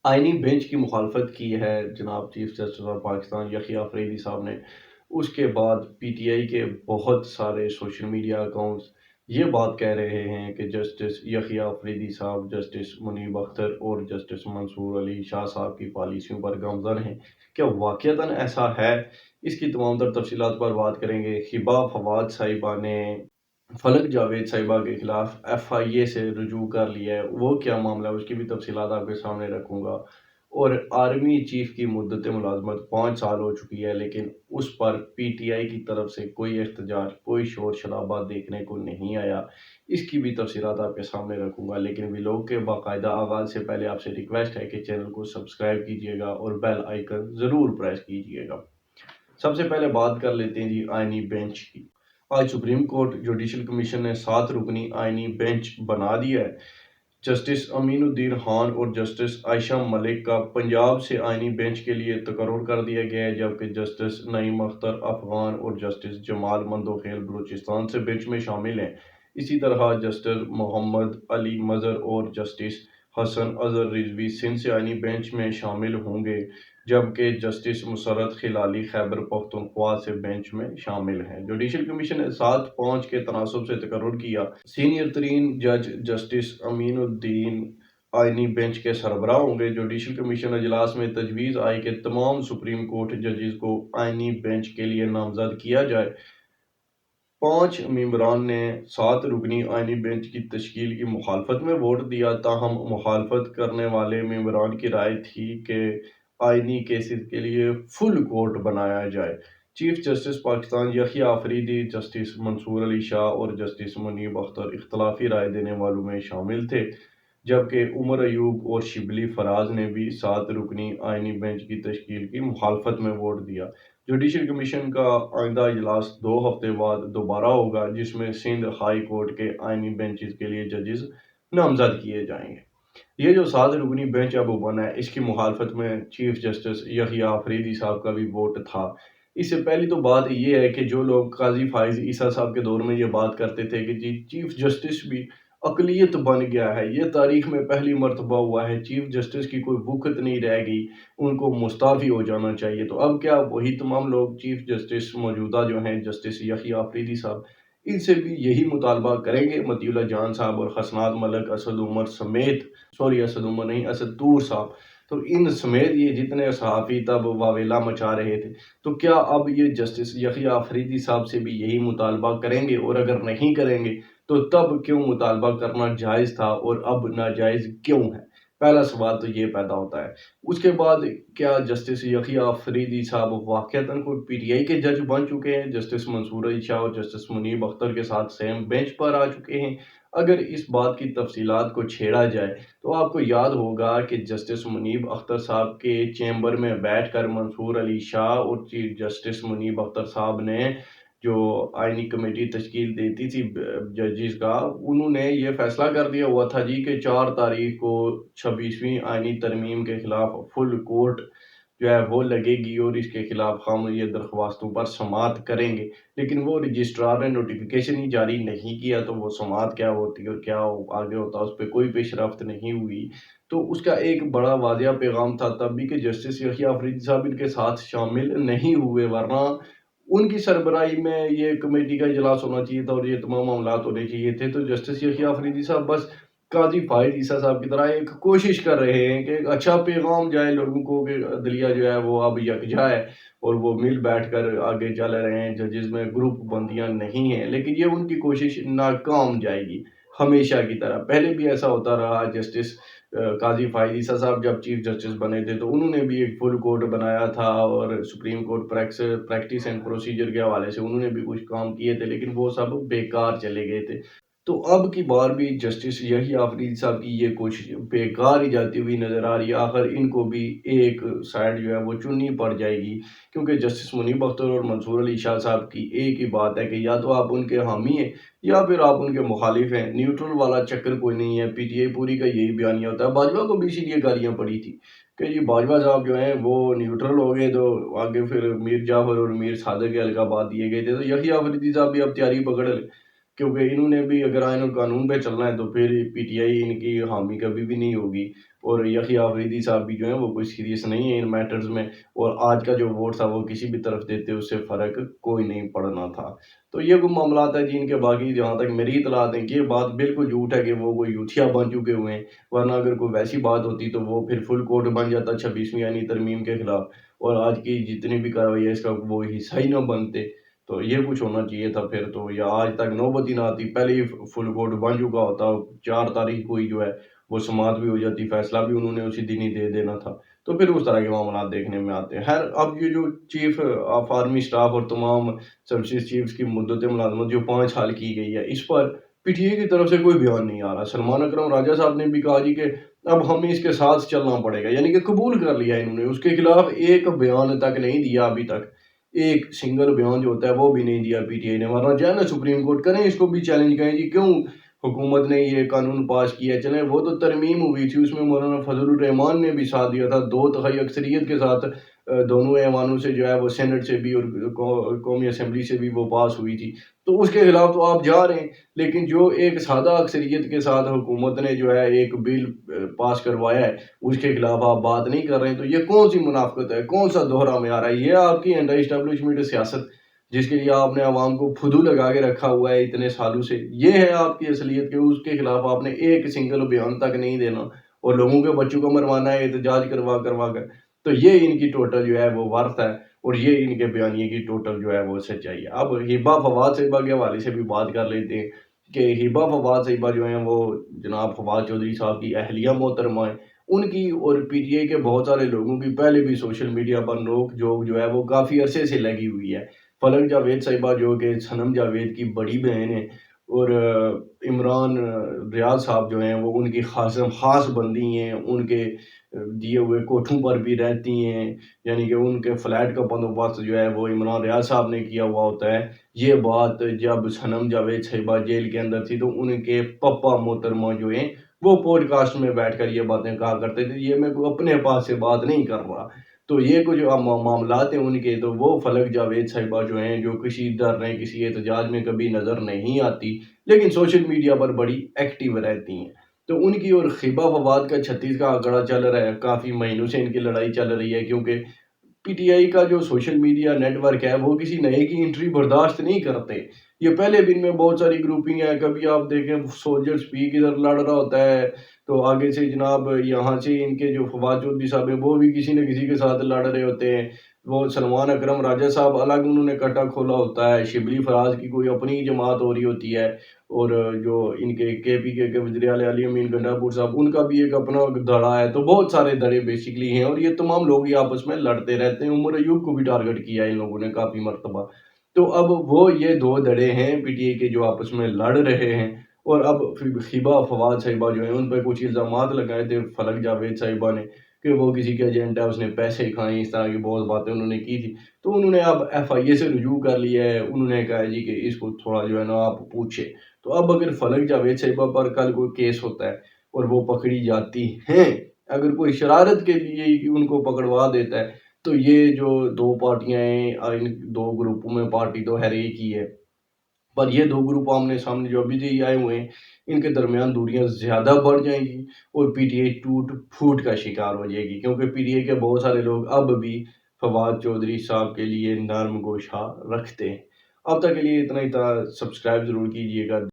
آئینی بینچ کی مخالفت کی ہے جناب چیف جسٹس آف پاکستان یحییٰ آفریدی صاحب نے۔ اس کے بعد پی ٹی آئی کے بہت سارے سوشل میڈیا اکاؤنٹس یہ بات کہہ رہے ہیں کہ جسٹس یحییٰ آفریدی صاحب، جسٹس منیب اختر اور جسٹس منصور علی شاہ صاحب کی پالیسیوں پر گامزن ہیں۔ کیا واقعتاً ایسا ہے؟ اس کی تمام تر تفصیلات پر بات کریں گے۔ ہبا فواد صاحبہ نے فلک جاوید صاحبہ کے خلاف ایف آئی اے سے رجوع کر لیا ہے، وہ کیا معاملہ ہے اس کی بھی تفصیلات آپ کے سامنے رکھوں گا۔ اور آرمی چیف کی مدت ملازمت 5 سال ہو چکی ہے، لیکن اس پر پی ٹی آئی کی طرف سے کوئی احتجاج، کوئی شور شرابہ دیکھنے کو نہیں آیا۔ اس کی بھی تفصیلات آپ کے سامنے رکھوں گا، لیکن ویلوگ کے باقاعدہ آغاز سے پہلے آپ سے ریکویسٹ ہے کہ چینل کو سبسکرائب کیجیے گا اور بیل آئیکن ضرور پریس کیجیے گا۔ سب سے پہلے بات کر لیتے ہیں جی آئینی بینچ کی۔ آج سپریم کورٹ جوڈیشل کمیشن نے 7 رکنی آئینی بینچ بنا دیا ہے۔ جسٹس امین الدین خان اور جسٹس عائشہ ملک کا پنجاب سے آئینی بینچ کے لیے تقرر کر دیا گیا ہے، جبکہ جسٹس نعیم اختر افغان اور جسٹس جمال مندوخیل بلوچستان سے بینچ میں شامل ہیں۔ اسی طرح جسٹس محمد علی مظہر اور جسٹس حسن اظہر رضوی سندھ سے آئینی بینچ میں شامل ہوں گے، جبکہ جسٹس مسرت خلالی خیبر پختونخوا سے بینچ میں شامل ہیں۔ جوڈیشل کمیشن نے 7-5 کے تناسب سے تقرر کیا۔ سینئر ترین جج جسٹس امین الدین آئینی بینچ کے سربراہ ہوں گے۔ جوڈیشل کمیشن اجلاس میں تجویز آئی کہ تمام سپریم کورٹ ججز کو آئینی بینچ کے لیے نامزد کیا جائے۔ 5 ممبران نے 7 رکنی آئینی بینچ کی تشکیل کی مخالفت میں ووٹ دیا، تاہم مخالفت کرنے والے ممبران کی رائے تھی کہ آئینی کیسز کے لیے فل کورٹ بنایا جائے۔ چیف جسٹس پاکستان یحییٰ آفریدی، جسٹس منصور علی شاہ اور جسٹس منیب اختر اختلافی رائے دینے والوں میں شامل تھے، جبکہ عمر ایوب اور شبلی فراز نے بھی 7 رکنی آئینی بینچ کی تشکیل کی مخالفت میں ووٹ دیا۔ جوڈیشل کمیشن کا آئندہ اجلاس 2 ہفتے بعد دوبارہ ہوگا، جس میں سندھ ہائی کورٹ کے آئینی بینچز کے لیے ججز نامزد کیے جائیں گے۔ یہ جو 7 رکنی بینچ اب بنا ہے، اس کی مخالفت میں چیف جسٹس یحییٰ آفریدی صاحب کا بھی ووٹ تھا۔ اس سے پہلی تو بات یہ ہے کہ جو لوگ قاضی فائز عیسیٰ صاحب کے دور میں یہ بات کرتے تھے کہ جی چیف جسٹس بھی اقلیت بن گیا ہے، یہ تاریخ میں پہلی مرتبہ ہوا ہے، چیف جسٹس کی کوئی وقت نہیں رہ گئی، ان کو مستعفی ہو جانا چاہیے۔ تو اب کیا وہی تمام لوگ چیف جسٹس موجودہ جو ہیں جسٹس یحییٰ آفریدی صاحب، ان سے بھی یہی مطالبہ کریں گے؟ مطیع اللہ جان صاحب اور حسنات ملک، اسد عمر سمیت، اسد عمر نہیں، اسد طور صاحب، تو ان سمیت یہ جتنے صحافی تب واویلا مچا رہے تھے، تو کیا اب یہ جسٹس یحییٰ آفریدی صاحب سے بھی یہی مطالبہ کریں گے؟ اور اگر نہیں کریں گے تو تب کیوں مطالبہ کرنا جائز تھا اور اب ناجائز کیوں ہے؟ پہلا سوال تو یہ پیدا ہوتا ہے۔ اس کے بعد کیا جسٹس یحییٰ آفریدی صاحب واقعتاً کوئی پی ٹی آئی کے جج بن چکے ہیں؟ جسٹس منصور علی شاہ اور جسٹس منیب اختر کے ساتھ سیم بینچ پر آ چکے ہیں؟ اگر اس بات کی تفصیلات کو چھیڑا جائے تو آپ کو یاد ہوگا کہ جسٹس منیب اختر صاحب کے چیمبر میں بیٹھ کر منصور علی شاہ اور چیف جسٹس منیب اختر صاحب نے جو آئینی کمیٹی تشکیل دیتی تھی ججز کا، انہوں نے یہ فیصلہ کر دیا ہوا تھا جی کہ 4 تاریخ کو 26ویں آئینی ترمیم کے خلاف فل کورٹ جو ہے وہ لگے گی اور اس کے خلاف ہم یہ درخواستوں پر سماعت کریں گے، لیکن وہ رجسٹرار نے نوٹیفیکیشن ہی جاری نہیں کیا، تو وہ سماعت کیا ہوتی ہے اور کیا آگے ہوتا ہے اس پہ کوئی پیش رفت نہیں ہوئی۔ تو اس کا ایک بڑا واضح پیغام تھا تب بھی کہ جسٹس یحییٰ آفریدی صاحب ان کے ساتھ شامل نہیں ہوئے، ورنہ ان کی سربراہی میں یہ کمیٹی کا اجلاس ہونا چاہیے تھا اور یہ تمام معاملات ہونے چاہیے تھے۔ تو جسٹس یحییٰ آفریدی صاحب بس قاضی فائز عیسیٰ صاحب کی طرح ایک کوشش کر رہے ہیں کہ ایک اچھا پیغام جائے لوگوں کو کہ عدلیہ جو ہے وہ اب یکجا ہے اور وہ مل بیٹھ کر آگے چل رہے ہیں، ججز میں گروپ بندیاں نہیں ہیں، لیکن یہ ان کی کوشش ناکام جائے گی ہمیشہ کی طرح۔ پہلے بھی ایسا ہوتا رہا، جسٹس قاضی فائز عیسیٰ صاحب جب چیف جسٹس بنے تھے تو انہوں نے بھی ایک فل کورٹ بنایا تھا اور supreme court practice and procedure کے حوالے سے انہوں نے بھی کچھ کام کیے تھے، لیکن وہ سب بیکار چلے گئے تھے۔ تو اب کی بار بھی جسٹس یحییٰ آفریدی صاحب کی یہ کوشش بیکار ہی جاتی ہوئی نظر آ رہی ہے۔ آخر ان کو بھی ایک سائڈ جو ہے وہ چننی پڑ جائے گی، کیونکہ جسٹس منیب اختر اور منصور علی شاہ صاحب کی ایک ہی بات ہے کہ یا تو آپ ان کے حامی ہیں یا پھر آپ ان کے مخالف ہیں، نیوٹرل والا چکر کوئی نہیں ہے۔ پی ٹی آئی پوری کا یہی بیانیہ ہوتا ہے۔ باجوہ کو بھی اسی لیے گالیاں پڑی تھی کہ جی باجوہ صاحب جو ہیں وہ نیوٹرل ہو گئے، تو آگے پھر میر جعفر اور میر صادق کے القابات دیے گئے تھے، تو یحییٰ آفریدی صاحب بھی اب تیاری پکڑ لے کیونکہ انہوں نے بھی اگر آئین و قانون پہ چلنا ہے تو پھر پی ٹی آئی ان کی حامی کبھی بھی نہیں ہوگی، اور یحییٰ آفریدی صاحب بھی جو ہیں وہ کوئی سیریس نہیں ہے ان میٹرز میں، اور آج کا جو ووٹ تھا وہ کسی بھی طرف دیتے اس سے فرق کوئی نہیں پڑنا تھا۔ تو یہ وہ معاملات ہیں جن کے باقی جہاں تک میری اطلاعات ہیں کہ یہ بات بالکل جھوٹ ہے کہ وہ کوئی یوتھیا بن چکے ہوئے ہیں، ورنہ اگر کوئی ویسی بات ہوتی تو وہ پھر فل کوٹ بن جاتا 26ویں یعنی ترمیم کے خلاف، اور آج کی جتنی بھی کارروائی ہے اس کا وہ حصہ ہی نہ بنتے۔ تو یہ کچھ ہونا چاہیے تھا پھر تو، یا آج تک نوبت ہی نہ آتی، پہلے ہی فل کوٹ بن چکا ہوتا، 4 تاریخ کو ہی جو ہے وہ سماعت بھی ہو جاتی، فیصلہ بھی انہوں نے اسی دن ہی دے دینا تھا۔ تو پھر اس طرح کے معاملات دیکھنے میں آتے ہیں۔ خیر، اب یہ جو چیف آف آرمی اسٹاف اور تمام سروسز چیفز کی مدت ملازمت جو 5 سال کی گئی ہے، اس پر پی ٹی آئی کی طرف سے کوئی بیان نہیں آ رہا۔ سلمان اکرم راجہ صاحب نے بھی کہا جی کہ اب ہمیں اس کے ساتھ چلنا پڑے گا، یعنی کہ قبول کر لیا انہوں نے، اس کے خلاف ایک بیان تک نہیں دیا ابھی تک، ایک سنگل بیان جو ہوتا ہے وہ بھی نہیں دیا پی ٹی آئی نے، ورنہ جائے نا سپریم کورٹ کریں اس کو بھی چیلنج، کریں جی کیوں حکومت نے یہ قانون پاس کیا، چلیں وہ تو ترمیم ہوئی تھی، اس میں مولانا فضل الرحمان نے بھی ساتھ دیا تھا 2 تہائی اکثریت کے ساتھ، دونوں ایوانوں سے جو ہے وہ سینٹ سے بھی اور قومی اسمبلی سے بھی وہ پاس ہوئی تھی، تو اس کے خلاف تو آپ جا رہے ہیں، لیکن جو ایک سادہ اکثریت کے ساتھ حکومت نے جو ہے ایک بل پاس کروایا ہے اس کے خلاف آپ بات نہیں کر رہے ہیں، تو یہ کون سی منافقت ہے، کون سا دوہرا معیار ہے؟ یہ آپ کی انڈر اسٹیبلشمنٹ سیاست جس کے لیے آپ نے عوام کو پھدو لگا کے رکھا ہوا ہے اتنے سالوں سے، یہ ہے آپ کی اصلیت کے اس کے خلاف آپ نے ایک سنگل بیان تک نہیں دینا اور لوگوں کے بچوں کو مروانا ہے احتجاج کروا کروا کر، تو یہ ان کی ٹوٹل جو ہے وہ ورث ہے، اور یہ ان کے بیانیے کی ٹوٹل جو ہے وہ سچائی ہے۔ اب ہبہ فواد صاحبہ کے حوالے سے بھی بات کر لیتے ہیں کہ ہبہ فواد صاحبہ جو ہیں وہ جناب فواد چودھری صاحب کی اہلیہ محترمہ ہیں، ان کی اور پی ٹی آئی کے بہت سارے لوگوں کی پہلے بھی سوشل میڈیا پر نوک جھوک جو ہے وہ کافی عرصے سے لگی ہوئی ہے۔ فلک جاوید صاحبہ جو کہ صنم جاوید کی بڑی بہن ہیں، اور عمران ریاض صاحب جو ہیں وہ ان کی خاص بندی ہیں، ان کے دیے ہوئے کوٹھوں پر بھی رہتی ہیں، یعنی کہ ان کے فلیٹ کا بندوبست جو ہے وہ عمران ریاض صاحب نے کیا ہوا ہوتا ہے۔ یہ بات جب صنم جاوید صاحبہ جیل کے اندر تھی تو ان کے پپا محترمہ جو ہیں وہ پوڈ کاسٹ میں بیٹھ کر یہ باتیں کہا کرتے تھے، یہ میں اپنے پاس سے بات نہیں کر رہا۔ تو یہ کچھ معاملات ہیں ان کے، تو وہ فلک جاوید صاحبہ جو ہیں جو کسی دھرنے کسی احتجاج میں کبھی نظر نہیں آتی لیکن سوشل میڈیا پر بڑی ایکٹیو رہتی ہیں، تو ان کی اور ہبہ فواد کا 36 کا آنکڑا چل رہا ہے، کافی مہینوں سے ان کی لڑائی چل رہی ہے، کیونکہ پی ٹی آئی کا جو سوشل میڈیا نیٹ ورک ہے وہ کسی نئے کی انٹری برداشت نہیں کرتے۔ یہ پہلے دن میں بہت ساری گروپنگ ہے، کبھی آپ دیکھیں سولجر سپیک ادھر لڑ رہا ہوتا ہے تو آگے سے جناب یہاں سے ان کے جو فواد چودھری صاحب ہیں وہ بھی کسی نہ کسی کے ساتھ لڑ رہے ہوتے ہیں، وہ سلمان اکرم راجہ صاحب الگ انہوں نے کٹا کھولا ہوتا ہے، شبلی فراز کی کوئی اپنی جماعت ہو رہی ہوتی ہے، اور جو ان کے پی کے وزیر اعلیٰ علی امین گنڈا پور صاحب ان کا بھی ایک اپنا دھڑا ہے، تو بہت سارے دھڑے بیسیکلی ہیں، اور یہ تمام لوگ ہی آپس میں لڑتے رہتے ہیں۔ عمر ایوب کو بھی ٹارگٹ کیا ہے ان لوگوں نے کافی مرتبہ، تو اب وہ یہ 2 دھڑے ہیں پی ٹی آئی کے جو آپس میں لڑ رہے ہیں، اور اب ہبہ فواد صاحبہ جو ہیں ان پہ کچھ الزامات لگائے تھے فلک جاوید صاحبہ نے کہ وہ کسی کے ایجنٹ ہے، اس نے پیسے کھائے، اس طرح کی بہت باتیں انہوں نے کی تھی، تو انہوں نے اب ایف آئی اے سے رجوع کر لیا ہے، انہوں نے کہا جی کہ اس کو تھوڑا جو ہے نا آپ پوچھے، تو اب اگر فلک جاوید صاحبہ پر کل کوئی کیس ہوتا ہے اور وہ پکڑی جاتی ہیں، اگر کوئی شرارت کے لیے ان کو پکڑوا دیتا ہے، تو یہ جو 2 پارٹیاں ہیں ان 2 گروپوں میں پارٹی تو ہر ایک ہی ہے، پر یہ 2 گروپ آمنے سامنے جو ابھی سے آئے ہوئے ہیں ان کے درمیان دوریاں زیادہ بڑھ جائیں گی، اور پی ٹی آئی ٹوٹ پھوٹ کا شکار ہو جائے گی، کیونکہ پی ٹی آئی کے بہت سارے لوگ اب بھی فواد چودھری صاحب کے لیے نرم گوشہ رکھتے ہیں۔ اب تک کے لیے اتنا ہی تھا، سبسکرائب ضرور کیجیے گا۔